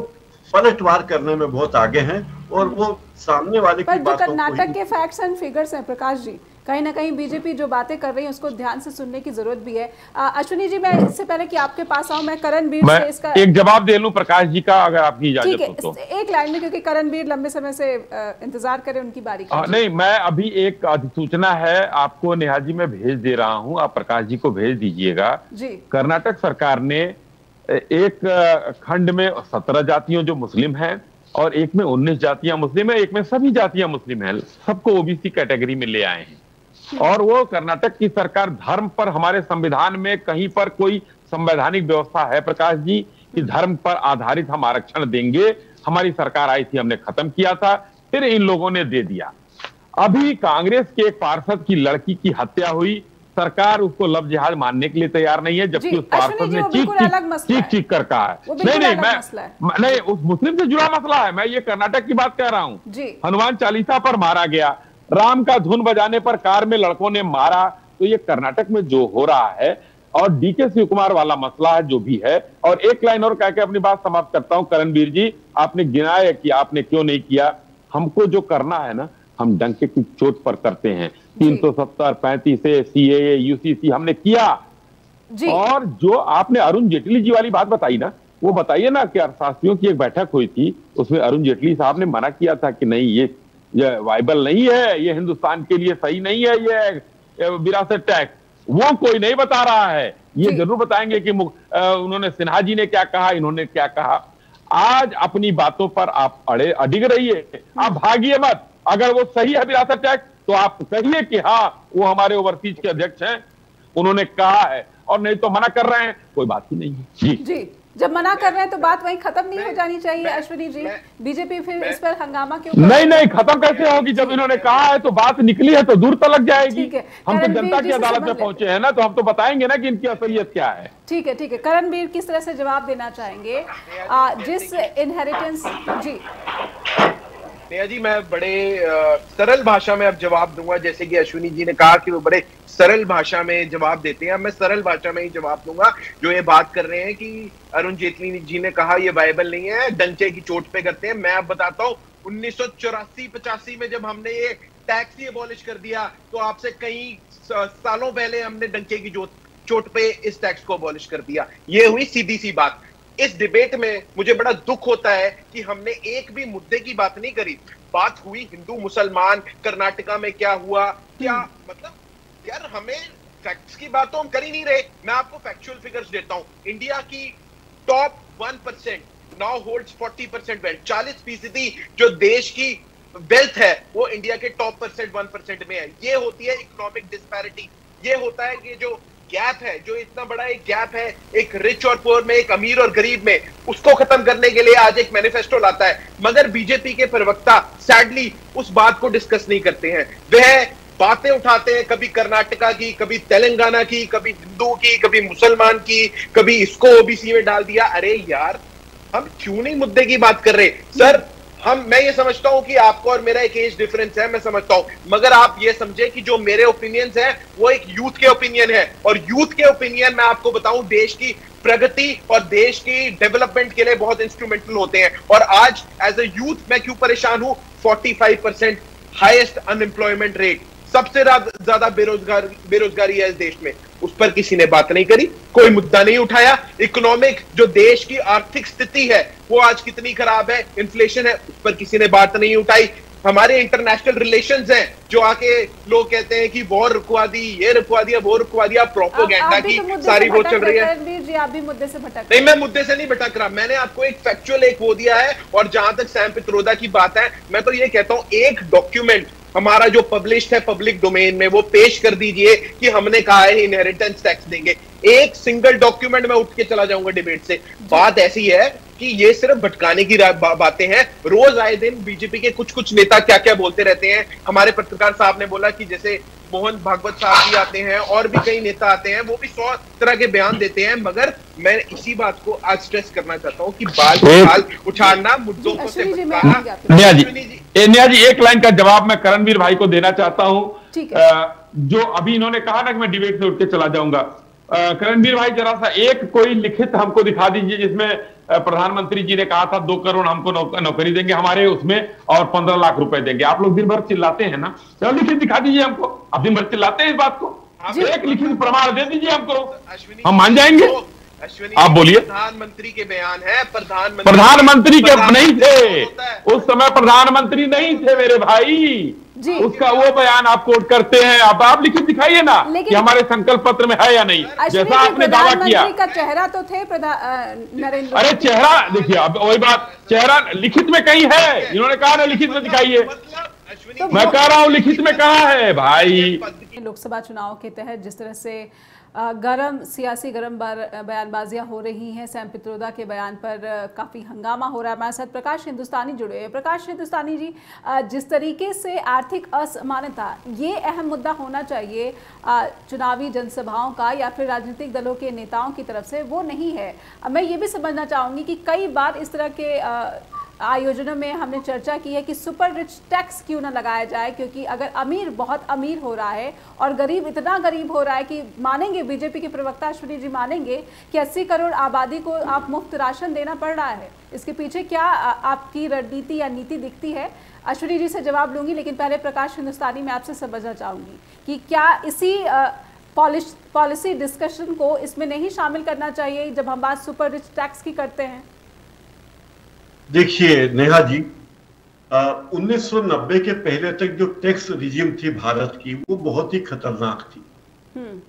पलटवार करने में बहुत आगे हैं और वो सामने वाले की बातों को, कर्नाटक के फैक्ट्स एंड फिगर्स हैं प्रकाश जी, कहीं ना कहीं बीजेपी जो बातें कर रही है उसको ध्यान से सुनने की जरूरत भी है। अश्विनी जी, मैं इससे पहले कि आपके पास आऊं, मैं करणबीर से इसका एक जवाब दे लूं प्रकाश जी का, अगर आपकी इजाजत हो तो। एक लाइन में, क्योंकि करणबीर लंबे समय से इंतजार करें उनकी बारी का। नहीं, मैं अभी एक अधिसूचना है आपको नेहा जी मैं भेज दे रहा हूं, आप प्रकाश जी को भेज दीजिएगा जी। कर्नाटक सरकार ने एक खंड में 17 जातियों जो मुस्लिम हैं और एक में 19 जातियां मुस्लिम है, एक में सभी जातियां मुस्लिम हैं, सबको OBC कैटेगरी में ले आए हैं। और वो कर्नाटक की सरकार धर्म पर, हमारे संविधान में कहीं पर कोई संवैधानिक व्यवस्था है प्रकाश जी कि धर्म पर आधारित हम आरक्षण देंगे? हमारी सरकार आई थी, हमने खत्म किया था, फिर इन लोगों ने दे दिया। अभी कांग्रेस के एक पार्षद की लड़की की हत्या हुई, सरकार उसको लव जिहाद मानने के लिए तैयार नहीं है, जबकि उस पार्षद ने चीख कर कहा है। नहीं, उस मुस्लिम से जुड़ा मसला है, मैं ये कर्नाटक की बात कह रहा हूं। हनुमान चालीसा पर मारा गया, राम का धुन बजाने पर कार में लड़कों ने मारा, तो ये कर्नाटक में जो हो रहा है और DK शिवकुमार वाला मसला है जो भी है। और एक लाइन और कह के अपनी बात समाप्त करता हूं। करणबीर जी, आपने गिनाया कि आपने क्यों नहीं किया, हमको जो करना है ना, हम डंके की चोट पर करते हैं। 370, 35 से CAA UCC हमने किया जी। और जो आपने अरुण जेटली जी वाली बात बताई ना, वो बताइए ना कि अर्थशास्त्रियों की एक बैठक हुई थी, उसमें अरुण जेटली साहब ने मना किया था कि नहीं, ये वाइबल नहीं है, ये हिंदुस्तान के लिए सही नहीं है, ये विरासत टैक्स। वो कोई नहीं बता रहा है, ये जरूर बताएंगे कि उन्होंने, सिन्हा जी ने क्या कहा, इन्होंने क्या कहा। आज अपनी बातों पर आप अडिग रहिए, आप भागिए मत। अगर वो सही है विरासत टैक्स तो आप कहिए कि हाँ वो हमारे ओवरसीज के अध्यक्ष हैं, उन्होंने कहा है, और नहीं तो मना कर रहे हैं, कोई बात ही नहीं है जी। जब मना कर रहे हैं तो बात वहीं खत्म नहीं हो जानी चाहिए अश्विनी जी? बीजेपी फिर इस पर हंगामा क्यों? नहीं, खत्म कैसे होगी? जब इन्होंने कहा है तो बात निकली है तो दूर तक लग जाएगी। हम तो जनता की अदालत में पहुंचे हैं ना, तो हम तो बताएंगे ना कि इनकी असलियत क्या है। ठीक है। करणबीर किस तरह से जवाब देना चाहेंगे? जिस इनहेरिटेंस जी, नेहा जी, मैं बड़े सरल भाषा में अब जवाब दूंगा। जैसे कि अश्विनी जी ने कहा कि वो बड़े सरल भाषा में जवाब देते हैं, मैं सरल भाषा में ही जवाब दूंगा। जो ये बात कर रहे हैं कि अरुण जेटली जी ने कहा ये वायबल नहीं है, डंके की चोट पे करते हैं, मैं अब बताता हूँ 1984-85 में जब हमने ये टैक्स ही अबॉलिश कर दिया, तो आपसे कई सालों पहले हमने डंके की चोट पे इस टैक्स को अबॉलिश कर दिया। ये हुई सीधी सी बात। इस डिबेट में मुझे बड़ा दुख होता है कि हमने एक भी मुद्दे की बात नहीं करी। बात हुई हिंदू मुसलमान, कर्नाटका में क्या हुआ, क्या मतलब यार हमें फैक्ट्स की बात तो हम कर ही नहीं रहे। मैं आपको फैक्चुअल फिगर्स देता हूं। इंडिया की टॉप 1% नाउ होल्ड्स 40% वेल्थ। 40% जो देश की वेल्थ है वो इंडिया के टॉप 1% में है। ये होती है इकोनॉमिक डिस्पैरिटी। ये होता है कि जो गैप है, जो इतना बड़ा एक गैप है एक रिच और पुअर में, एक अमीर और गरीब में, उसको खत्म करने के लिए आज एक मैनिफेस्टो लाता है। मगर बीजेपी के प्रवक्ता सैडली उस बात को डिस्कस नहीं करते हैं। वह बातें उठाते हैं कभी कर्नाटका की, कभी तेलंगाना की, कभी हिंदू की, कभी मुसलमान की, कभी इसको ओबीसी में डाल दिया। अरे यार, हम क्यों नहीं मुद्दे की बात कर रहे सर? मैं ये समझता हूं कि आपको और मेरा एक एज डिफरेंस है, मैं समझता हूं, मगर आप ये समझे कि जो मेरे ओपिनियंस हैं वो एक यूथ के ओपिनियन है, और यूथ के ओपिनियन मैं आपको बताऊं देश की प्रगति और देश की डेवलपमेंट के लिए बहुत इंस्ट्रूमेंटल होते हैं। और आज एज अ यूथ मैं क्यों परेशान हूं? 45% हाईएस्ट अनएम्प्लॉयमेंट रेट, सबसे ज्यादा बेरोजगारी है इस देश में। उस पर किसी ने बात नहीं करी, कोई मुद्दा नहीं उठाया। इकोनॉमिक जो देश की आर्थिक स्थिति है वो आज कितनी खराब है, इन्फ्लेशन है, उस पर किसी ने बात नहीं उठाई। हमारे इंटरनेशनल रिलेशंस हैं, जो आके लोग कहते हैं कि वॉर रुकवा दी, ये रुकवा दिया, वो रुकवा दिया, प्रोपोगेंडा की सारी वो चल रही है। जी, आप भी मुद्दे से भटक नहीं, मैं मुद्दे से नहीं भटक रहा। मैंने आपको एक फैक्चुअल एक वो दिया है। और जहां तक सैम पित्रोदा की बात है, मैं तो ये कहता हूं एक डॉक्यूमेंट हमारा जो पब्लिश्ड है पब्लिक डोमेन में वो पेश कर दीजिए कि हमने कहा है इनहेरिटेंस टैक्स देंगे। एक सिंगल डॉक्यूमेंट में उठ के चला जाऊंगा डिबेट से। बात ऐसी है कि ये सिर्फ भटकाने की बातें हैं। रोज आए दिन बीजेपी के कुछ नेता क्या क्या बोलते रहते हैं। हमारे पत्रकार साहब ने बोला कि जैसे मोहन भागवत साहब भी आते हैं और भी कई नेता आते हैं, वो भी 100 तरह के बयान देते हैं। मगर मैं इसी बात को आज स्ट्रेस करना चाहता हूं कि बाल उछालना, मुद्दों को से भटकाना। नेहा जी, एक लाइन का जवाब मैं करणवीर भाई को देना चाहता हूं। जो अभी इन्होंने कहा ना कि मैं डिबेट से उठ के चला जाऊंगा, करणवीर भाई जरा सा एक कोई लिखित हमको दिखा दीजिए जिसमें प्रधानमंत्री जी ने कहा था 2 करोड़ हमको नौकरी देंगे हमारे उसमें और 15 लाख रुपए देंगे। आप लोग दिन भर चिल्लाते हैं ना, चलो लिखित दिखा दीजिए हमको। आप दिन भर चिल्लाते हैं इस बात को, एक लिखित प्रमाण दे दीजिए हमको, हम मान जाएंगे। आप बोलिए। प्रधानमंत्री के बयान है, प्रधानमंत्री के नहीं थे उस समय, प्रधानमंत्री नहीं थे मेरे भाई जी। उसका वो बयान आप कोट करते हैं। अब आप लिखित दिखाइए ना कि हमारे संकल्प पत्र में है या नहीं, जैसा आपने दावा किया। का चेहरा तो थे नरेंद्र। अरे चेहरा देखिए, अब वही बात, चेहरा लिखित में कहीं है, इन्होंने कहा ना लिखित में दिखाइए। तो मैं कह रहा हूं लिखित में कहाँ है भाई। लोकसभा चुनाव के तहत जिस तरह से सियासी गरम बयानबाजियां हो रही हैं, सैम पित्रोदा के बयान पर काफ़ी हंगामा हो रहा है। हमारे साथ प्रकाश हिंदुस्तानी जुड़े हैं। प्रकाश हिंदुस्तानी जी, जिस तरीके से आर्थिक असमानता ये अहम मुद्दा होना चाहिए चुनावी जनसभाओं का या फिर राजनीतिक दलों के नेताओं की तरफ से, वो नहीं है। मैं ये भी समझना चाहूँगी कि कई बार इस तरह के आयोजनों में हमने चर्चा की है कि सुपर रिच टैक्स क्यों ना लगाया जाए, क्योंकि अगर अमीर बहुत अमीर हो रहा है और गरीब इतना गरीब हो रहा है कि मानेंगे, बीजेपी के प्रवक्ता अश्विनी जी मानेंगे कि 80 करोड़ आबादी को आप मुफ्त राशन देना पड़ रहा है, इसके पीछे क्या आपकी रणनीति या नीति दिखती है? अश्विनी जी से जवाब लूंगी, लेकिन पहले प्रकाश हिंदुस्तानी में आपसे समझना चाहूंगी कि क्या इसी पॉलिसी डिस्कशन को इसमें नहीं शामिल करना चाहिए जब हम बात सुपर रिच टैक्स की करते हैं? देखिए नेहा जी, 1990 के पहले तक जो टैक्स रिजिम थी भारत की वो बहुत ही खतरनाक थी।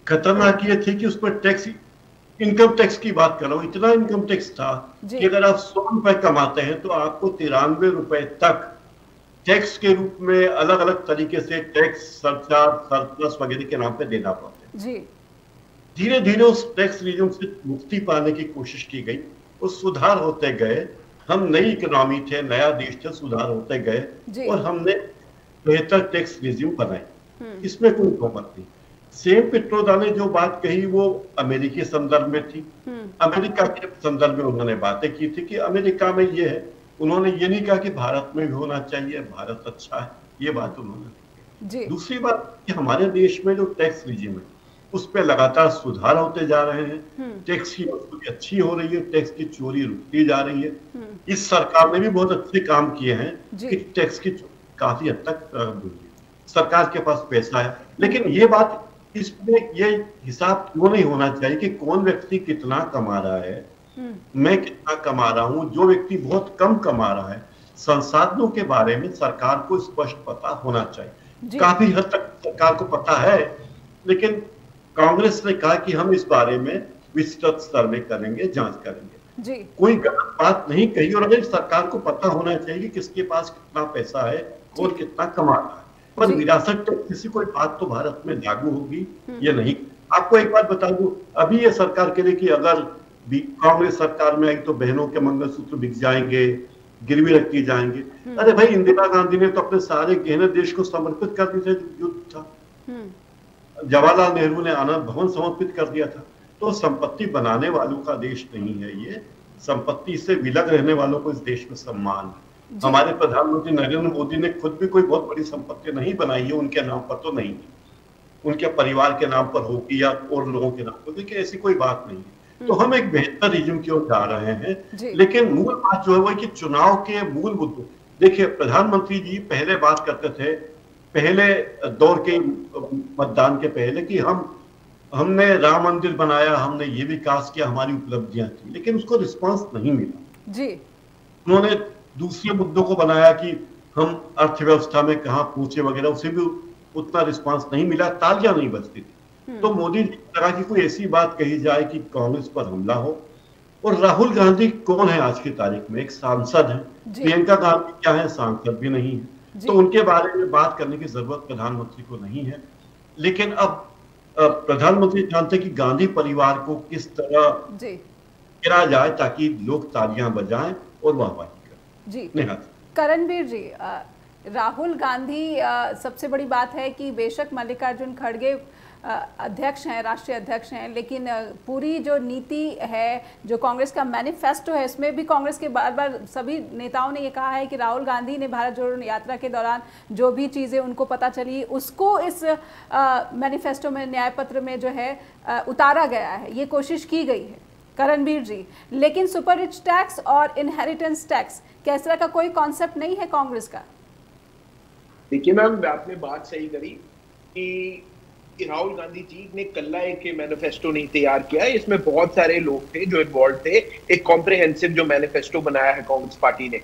खतरनाक ये थी कि उस पर टैक्स, इनकम टैक्स की बात कर रहा हूं, इतना इनकम टैक्स था कि अगर आप 100 रुपए कमाते हैं तो आपको 93 रुपए तक टैक्स के रूप में अलग अलग तरीके से टैक्स, सरचार्ज, सरप्लस वगैरह के नाम पे देना पड़ता है। धीरे धीरे उस टैक्स रिजिम से मुक्ति पाने की कोशिश की गई, उस सुधार होते गए। हम नई इकोनॉमी थे, नया देश थे, सुधार होते गए और हमने बेहतर टैक्स रिजिम बनाए, इसमें कोई तोमत नहीं। सैम पित्रोदा ने जो बात कही वो अमेरिकी संदर्भ में थी। अमेरिका के संदर्भ में उन्होंने बातें की थी कि अमेरिका में ये है उन्होंने ये नहीं कहा कि भारत में भी होना चाहिए, भारत अच्छा है, ये बात उन्होंने जी। दूसरी बात कि हमारे देश में जो टैक्स रिजिम है उस पर लगातार सुधार होते जा रहे हैं, टैक्स की वसूली अच्छी हो रही है, टैक्स की चोरी रुकती जा रही है। इस सरकार ने भी बहुत अच्छे काम किए हैं कि टैक्स की काफी हद तक प्रारंभ हुई है, सरकार के पास पैसा है। लेकिन ये बात, इसमें ये हिसाब क्यों नहीं होना चाहिए कि कौन व्यक्ति कितना कमा रहा है, मैं कितना कमा रहा हूं, जो व्यक्ति बहुत कम कमा रहा है, संसाधनों के बारे में सरकार को स्पष्ट पता होना चाहिए। काफी हद तक सरकार को पता है, लेकिन कांग्रेस ने कहा कि हम इस बारे में विस्तृत सर्वे करेंगे, जांच करेंगे। जी। कोई गलत बात नहीं कही, और अगर सरकार को पता होना चाहिए कि किसके पास कितना पैसा है और कितना कमा रहा है। पर विरासत टैक्स किसी कोई बात तो भारत में लागू होगी ये नहीं। आपको एक बात बता दूं, अभी ये सरकार कह रही कि अगर कांग्रेस सरकार में आई तो बहनों के मंगलसूत्र बिक जाएंगे, गिरवी रखी जाएंगे। अरे भाई, इंदिरा गांधी ने तो अपने सारे गहने देश को समर्पित कर दिए थे, युद्ध था। जवाहरलाल नेहरू ने आनंद भवन समर्पित कर दिया था। तो संपत्ति बनाने वालों का देश नहीं है ये, संपत्ति से विलग रहने वालों को इस देश में सम्मान है। हमारे प्रधानमंत्री नरेंद्र मोदी ने खुद भी कोई बहुत बड़ी संपत्ति नहीं बनाई है, उनके नाम पर तो नहीं, उनके परिवार के नाम पर होगी या और लोगों के नाम पर, देखिए ऐसी कोई बात नहीं है। तो हम एक बेहतर रिज्यूम की ओर जा रहे हैं, लेकिन मूल बात जो है वो कि चुनाव के मूल मुद्दों, देखिए प्रधानमंत्री जी पहले बात करते थे, पहले दौर के मतदान के पहले, कि हमने राम मंदिर बनाया, हमने ये विकास किया, हमारी उपलब्धियां थी, लेकिन उसको रिस्पांस नहीं मिला जी। उन्होंने दूसरे मुद्दों को बनाया कि हम अर्थव्यवस्था में कहां पहुंचे वगैरह, उसे भी उतना रिस्पांस नहीं मिला, तालियां नहीं बजती थी। तो मोदी जी ने कहा कि कोई ऐसी बात कही जाए कि कांग्रेस पर हमला हो। और राहुल गांधी कौन है आज की तारीख में? एक सांसद है। प्रियंका गांधी क्या है? सांसद भी नहीं है। तो उनके बारे में बात करने की जरूरत प्रधानमंत्री को नहीं है। लेकिन अब प्रधानमंत्री जानते कि गांधी परिवार को किस तरह गिरा जाए ताकि लोग तालियां बजाएं और वाहवाही करें। जी करणवीर जी, राहुल गांधी सबसे बड़ी बात है कि बेशक मल्लिकार्जुन खड़गे अध्यक्ष हैं, राष्ट्रीय अध्यक्ष हैं, लेकिन पूरी जो नीति है, जो कांग्रेस का मैनिफेस्टो है, इसमें भी कांग्रेस के बार बार सभी नेताओं ने ये कहा है कि राहुल गांधी ने भारत जोड़ो यात्रा के दौरान जो भी चीज़ें उनको पता चली उसको इस मैनिफेस्टो में, न्याय पत्र में जो है उतारा गया है, ये कोशिश की गई है करणवीर जी। लेकिन सुपर रिच टैक्स और इनहेरिटेंस टैक्स, क्या इस तरह का कोई कॉन्सेप्ट नहीं है कांग्रेस का? देखिए मैम, आपने बात सही करी कि राहुल गांधी जी ने कल्ला एक मैनिफेस्टो नहीं तैयार किया, इसमें बहुत सारे लोग थे जो इन्वॉल्व थे। एक कॉम्प्रिहेंसिव जो मैनिफेस्टो बनाया है कांग्रेस पार्टी ने,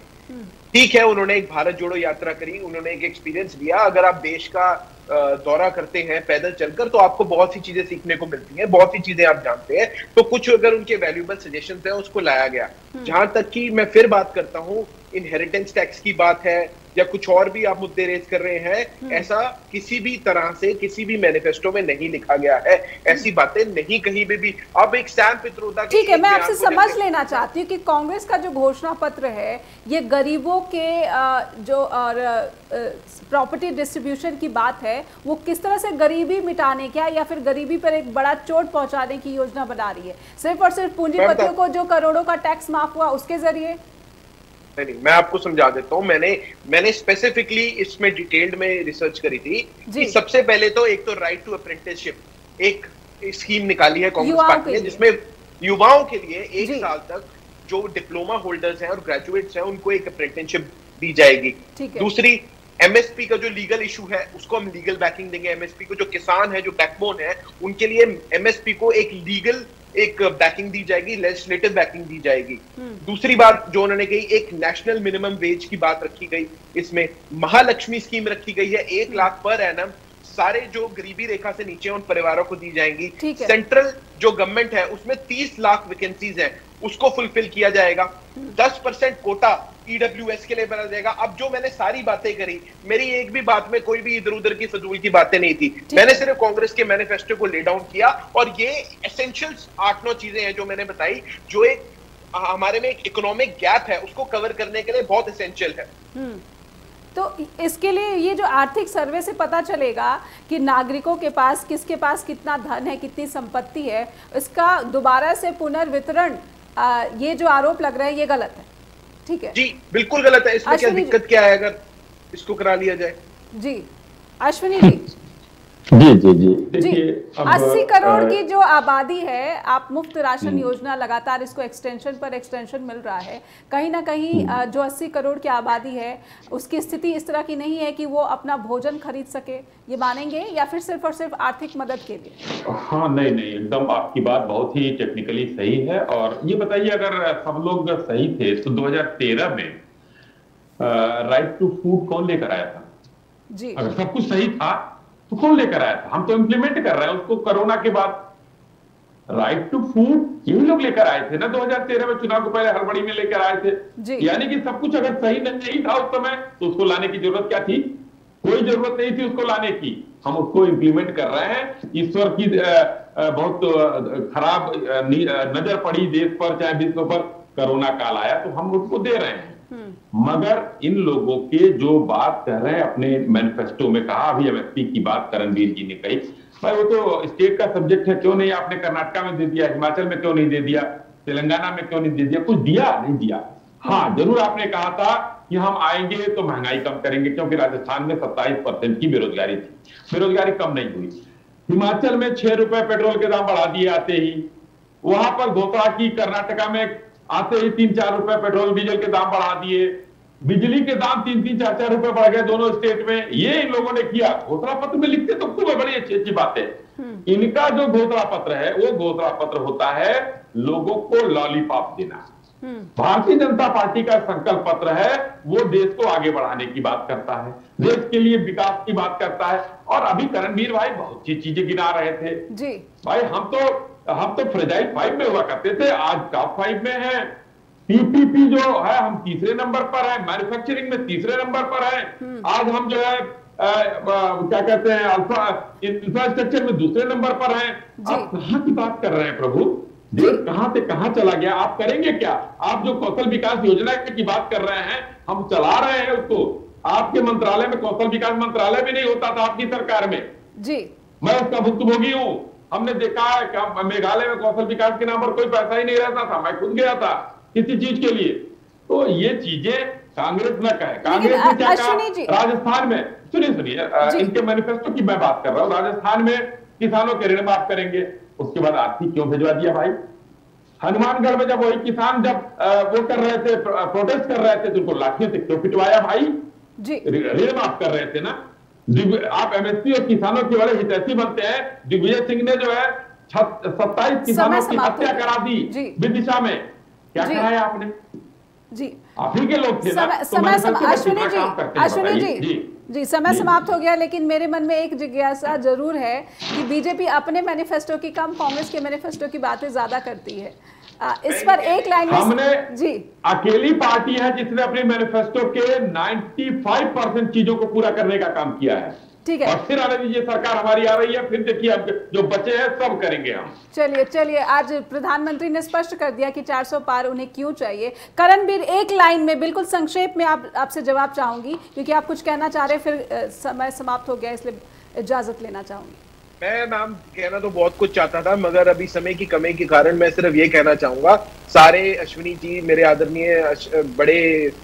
ठीक है, उन्होंने एक भारत जोड़ो यात्रा करी, उन्होंने एक एक्सपीरियंस लिया। अगर आप देश का दौरा करते हैं पैदल चलकर तो आपको बहुत सी चीजें सीखने को मिलती हैं, बहुत सी चीजें आप जानते हैं। तो कुछ अगर उनके वैल्यूएबल सजेशंस हैं उसको लाया गया। जहां तक कि मैं फिर बात करता हूं, इनहेरिटेंस टैक्स की बात है या कुछ और भी आप मुद्दे रेज कर रहे हैं, ऐसा किसी भी तरह से किसी भी मैनिफेस्टो में नहीं लिखा गया है, ऐसी बातें नहीं कहीं पे भी। अब एक सैम पित्रोदा, ठीक है, मैं आपसे समझ लेना चाहती हूँ कि कांग्रेस का जो घोषणा पत्र है ये गरीबों के जो प्रॉपर्टी डिस्ट्रीब्यूशन की बात है, वो किस तरह से गरीबी मिटाने का या फिर गरीबी पर एक बड़ा चोट पहुंचाने की योजना बना रही है? सिर्फ और सिर्फ पूंजीपतियों को जो करोड़ों का टैक्स माफ हुआ उसके जरिए? नहीं, मैं आपको समझा देता हूं। मैंने स्पेसिफिकली इसमें डिटेल्ड में रिसर्च करी थी कि सबसे पहले तो एक तो राइट टू अप्रेंटिसशिप एक स्कीम निकाली है कांग्रेस पार्टी ने, जिसमें युवाओं के लिए 1 साल तक जो डिप्लोमा होल्डर्स हैं और ग्रेजुएट्स हैं उनको एक अप्रेंटिसशिप दी जाएगी। दूसरी, एमएसपी का जो लीगल इशू है उसको हम लीगल बैकिंग देंगे। एमएसपी को, जो किसान है, जो बैकबोन है, उनके लिए एमएसपी को एक लीगल बैकिंग दी जाएगी, लेजिस्लेटिव बैकिंग दी जाएगी। दूसरी बात जो उन्होंने कही, एक नेशनल मिनिमम वेज की बात रखी गई, इसमें महालक्ष्मी स्कीम रखी गई है, 1 लाख पर एनम सारे जो गरीबी रेखा से नीचे उन परिवारों को दी जाएंगी। सेंट्रल जो गवर्नमेंट है उसमें 30 लाख वैकेंसीज हैं, उसको फुलफिल किया जाएगा। 10% कोटा ईडब्ल्यूएस के लिए बना जाएगा। अब जो मैंने सारी बातें करी, मेरी एक भी बात में कोई भी इधर उधर की फजूल की बातें नहीं थी। मैंने सिर्फ कांग्रेस के मैनिफेस्टो को ले डाउन किया और ये एसेंशियल्स 8-9 चीजें हैं जो मैंने बताई, जो एक हमारे में एक इकोनॉमिक गैप है उसको कवर करने के लिए बहुत एसेंशियल है। तो इसके लिए ये जो आर्थिक सर्वे से पता चलेगा कि नागरिकों के पास, किसके पास कितना धन है, कितनी संपत्ति है, इसका दोबारा से पुनर्वितरण, ये जो आरोप लग रहा है ये गलत है, ठीक है जी बिल्कुल गलत है। इसमें क्या दिक्कत क्या है अगर इसको करा लिया जाए? जी अश्विनी जी। जी जी जी देखिए 80 करोड़ की जो आबादी है, आप मुफ्त राशन योजना लगातार इसको एक्सटेंशन मिल रहा है, कहीं ना कहीं जो 80 करोड़ की आबादी है उसकी स्थिति इस तरह की नहीं है कि वो अपना भोजन खरीद सके, ये मानेंगे या फिर सिर्फ और सिर्फ आर्थिक मदद के लिए? हाँ नहीं नहीं, एकदम आपकी बात बहुत ही टेक्निकली सही है। और ये बताइए, अगर सब लोग सही थे तो 2013 में राइट टू फूड कौन लेकर आया था? जी अगर सब कुछ सही था तो कौन लेकर आया था? हम तो इम्प्लीमेंट कर रहे हैं उसको कोरोना के बाद। राइट टू फूड यही लोग लेकर आए थे ना 2013 में, चुनाव को पहले हड़बड़ी में लेकर आए थे। यानी कि सब कुछ अगर सही नहीं था उस समय तो उसको लाने की जरूरत क्या थी? कोई जरूरत नहीं थी उसको लाने की। हम उसको इम्प्लीमेंट कर रहे हैं। ईश्वर की बहुत खराब नजर पड़ी देश पर चाहे विश्व पर, कोरोना काल आया तो हम उसको दे रहे हैं। मगर इन लोगों के जो बात कर रहे हैं अपने मैनिफेस्टो में, कहा अभी एमएसपी की बात करणवीर जी ने कही, भाई वो तो स्टेट का सब्जेक्ट है, क्यों नहीं आपने कर्नाटका में दे दिया, हिमाचल में क्यों नहीं दे दिया, तेलंगाना में क्यों नहीं दे दिया? कुछ दिया नहीं दिया। हाँ जरूर आपने कहा था कि हम आएंगे तो महंगाई कम करेंगे, क्योंकि राजस्थान में 27% की बेरोजगारी थी, बेरोजगारी कम नहीं हुई। हिमाचल में 6 रुपए पेट्रोल के दाम बढ़ा दिए आते ही, वहां पर घोषणा की कर्नाटका में आते ही 3-4 रुपए पेट्रोल डीजल के दाम बढ़ा दिए, बिजली के दाम 3-3, 4-4 रुपए बढ़ गए दोनों स्टेट में। ये इन लोगों ने किया, घोषणा पत्र में लिखते तो खूब बड़ी अच्छी अच्छी बातें। इनका जो घोषणा पत्र है वो घोषणा पत्र होता है लोगों को लॉलीपॉप देना। भारतीय जनता पार्टी का संकल्प पत्र है वो देश को आगे बढ़ाने की बात करता है, देश के लिए विकास की बात करता है। और अभी करणवीर भाई बहुत सी चीजें गिना रहे थे जी। भाई, हम तो फ्रेजाइल 5 में हुआ करते थे, आज टॉप 5 में है। पीपीपी जो है हम तीसरे नंबर पर है, मैन्युफैक्चरिंग में तीसरे नंबर पर है। आज हम जो है क्या कहते हैं इंफ्रास्ट्रक्चर में दूसरे नंबर पर है। आप कहां की बात कर रहे हैं प्रभु? देश कहां से कहां चला गया? आप करेंगे क्या? आप जो कौशल विकास योजना की बात कर रहे हैं हम चला रहे हैं उसको। आपके मंत्रालय में कौशल विकास मंत्रालय भी नहीं होता था आपकी सरकार में जी, मैं उसका भुक्तभोगी हूं। हमने देखा है कि मेघालय में कौशल विकास के नाम पर कोई पैसा ही नहीं रहता था, मैं खुद गया था किसी चीज के लिए। तो ये चीजें कांग्रेस न कहे। कांग्रेस ने क्या कहा राजस्थान में? सुनिए इनके मैनिफेस्टो की मैं बात कर रहा हूं। राजस्थान में किसानों के ऋण माफ करेंगे, उसके बाद आर्थिक क्यों भिजवा दिया भाई? हनुमानगढ़ में जब वही किसान जब वो कर रहे थे, प्रोटेस्ट कर रहे थे, तो उनको लाठियों से क्यों पिटवाया भाई? ऋण माफ कर रहे थे ना। आप एमएसपी और किसानों के बड़े हितैषी बनते हैं। दिग्विजय सिंह ने जो है 27 किसानों की हत्या करा दी विदिशा में। क्या कहा है आपने? जी आप ही के लोग थे ना। अश्विनी जी समय समाप्त हो गया, लेकिन मेरे मन में एक जिज्ञासा जरूर है कि बीजेपी अपने मैनिफेस्टो की कम, कांग्रेस के मैनिफेस्टो की बातें ज्यादा करती है। इस पर एक लाइन में हमने जी अकेली पार्टी है जिसने अपने मैनिफेस्टो के 95% चीजों को पूरा करने का काम किया है। ठीक है, और फिर आने दीजिए, सरकार हमारी आ रही है, फिर देखिए अब जो बचे हैं सब करेंगे हम। चलिए आज प्रधानमंत्री ने स्पष्ट कर दिया कि 400 पार उन्हें क्यों चाहिए। करणवीर एक लाइन में बिल्कुल संक्षेप में आपसे जवाब चाहूंगी, क्योंकि आप कुछ कहना चाह रहे हैं, फिर समय समाप्त हो गया इसलिए इजाजत लेना चाहूंगी। मैं मैम कहना तो बहुत कुछ चाहता था, मगर अभी समय की कमी के कारण मैं सिर्फ ये कहना चाहूंगा, सारे अश्विनी जी मेरे आदरणीय बड़े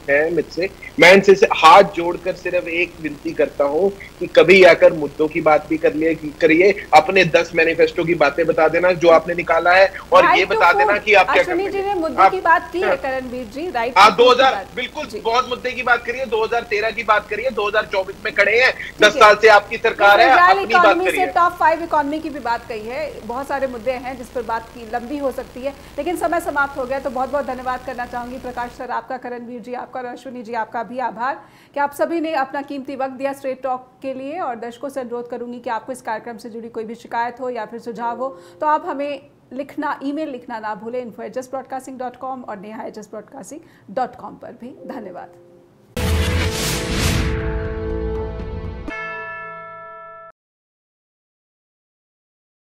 हैं मुझसे, मैं इनसे हाथ जोड़कर सिर्फ एक विनती करता हूं कि कभी आकर मुद्दों की बात भी करिए, अपने 10 मैनिफेस्टो की बातें बता देना जो आपने निकाला है, और ये बता देना कि आप क्या कर रहे हैं। अश्विनी जी ने मुद्दे की बात की है करणवीर जी, राइट? हाँ 2000 बिल्कुल बहुत मुद्दे की बात करिए, 2013 की बात करिए, 2024 में खड़े हैं, 10 साल से आपकी सरकार है, अपनी बात करिए। टॉप 5 इकोनॉमी की भी बात कही है, बहुत सारे मुद्दे हैं जिस पर बात की लंबी हो सकती है, लेकिन समय समाप्त हो गया। तो बहुत बहुत धन्यवाद करना चाहूंगी प्रकाश सर आपका, करणवीर जी आपका और अश्विनी जी आपका भी आभार कि आप सभी ने अपना कीमती वक्त दिया स्ट्रेट टॉक के लिए। और दर्शकों से अनुरोध करूंगी कि आपको इस कार्यक्रम से जुड़ी कोई भी शिकायत हो या फिर सुझाव हो तो आप हमें लिखना, ईमेल लिखना ना भूलें info@justbroadcasting.com और neha@justbroadcasting.com पर भी। धन्यवाद।